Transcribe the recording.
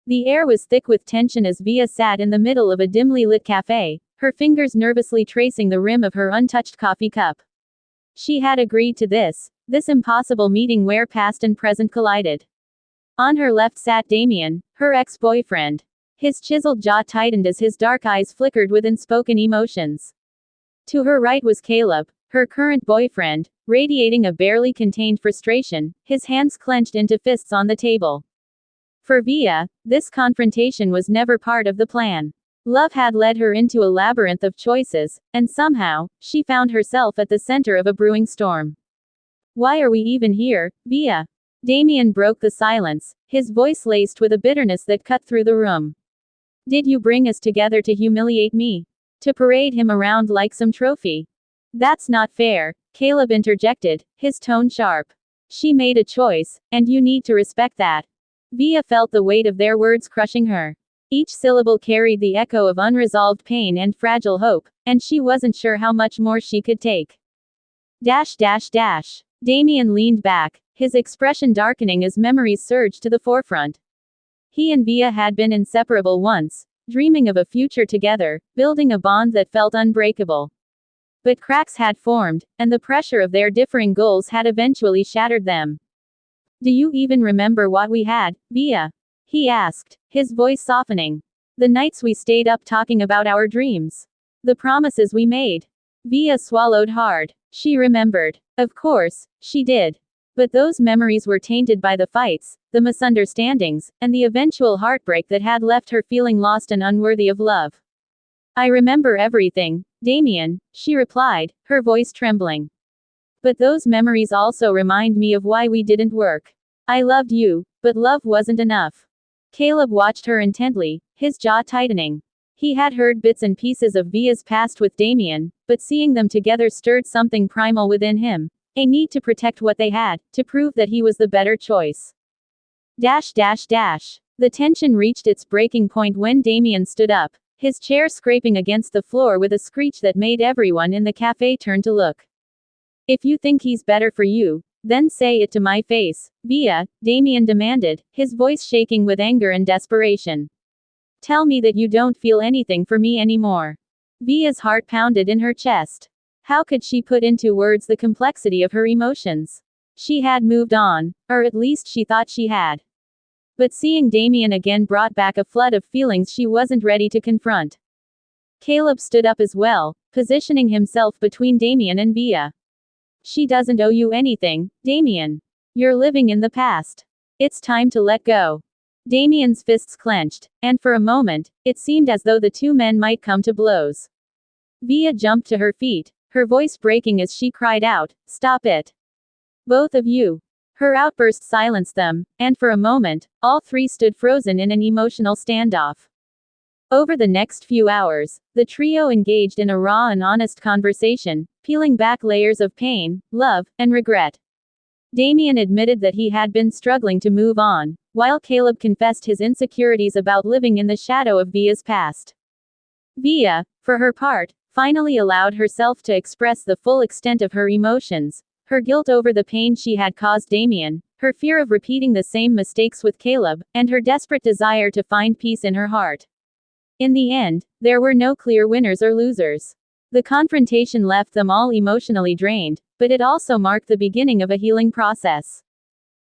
The air was thick with tension as Veah sat in the middle of a dimly lit cafe, her fingers nervously tracing the rim of her untouched coffee cup. She had agreed to this impossible meeting where past and present collided. On her left sat Damien, her ex-boyfriend. His chiseled jaw tightened as his dark eyes flickered with unspoken emotions. To her right was Caleb, her current boyfriend, radiating a barely contained frustration, his hands clenched into fists on the table. For Veah, this confrontation was never part of the plan. Love had led her into a labyrinth of choices, and somehow, she found herself at the center of a brewing storm. Why are we even here, Veah? Damien broke the silence, his voice laced with a bitterness that cut through the room. Did you bring us together to humiliate me? To parade him around like some trophy? That's not fair, Caleb interjected, his tone sharp. She made a choice, and you need to respect that. Veah felt the weight of their words crushing her. Each syllable carried the echo of unresolved pain and fragile hope, and she wasn't sure how much more she could take. Damien leaned back, his expression darkening as memories surged to the forefront. He and Veah had been inseparable once, dreaming of a future together, building a bond that felt unbreakable. But cracks had formed, and the pressure of their differing goals had eventually shattered them. Do you even remember what we had, Veah? He asked, his voice softening. The nights we stayed up talking about our dreams. The promises we made. Veah swallowed hard. She remembered. Of course, she did. But those memories were tainted by the fights, the misunderstandings, and the eventual heartbreak that had left her feeling lost and unworthy of love. I remember everything, Damien, she replied, her voice trembling. But those memories also remind me of why we didn't work. I loved you, but love wasn't enough. Caleb watched her intently, his jaw tightening. He had heard bits and pieces of Veah's past with Damien, but seeing them together stirred something primal within him. A need to protect what they had, to prove that he was the better choice. The tension reached its breaking point when Damien stood up, his chair scraping against the floor with a screech that made everyone in the cafe turn to look. If you think he's better for you, then say it to my face, Veah, Damien demanded, his voice shaking with anger and desperation. Tell me that you don't feel anything for me anymore. Veah's heart pounded in her chest. How could she put into words the complexity of her emotions? She had moved on, or at least she thought she had. But seeing Damien again brought back a flood of feelings she wasn't ready to confront. Caleb stood up as well, positioning himself between Damien and Veah. She doesn't owe you anything, Damien. You're living in the past. It's time to let go. Damien's fists clenched, and for a moment, it seemed as though the two men might come to blows. Veah jumped to her feet, her voice breaking as she cried out, "Stop it. Both of you." Her outburst silenced them, and for a moment, all three stood frozen in an emotional standoff. Over the next few hours, the trio engaged in a raw and honest conversation, peeling back layers of pain, love, and regret. Damien admitted that he had been struggling to move on, while Caleb confessed his insecurities about living in the shadow of Veah's past. Veah, for her part, finally allowed herself to express the full extent of her emotions, her guilt over the pain she had caused Damien, her fear of repeating the same mistakes with Caleb, and her desperate desire to find peace in her heart. In the end, there were no clear winners or losers. The confrontation left them all emotionally drained, but it also marked the beginning of a healing process.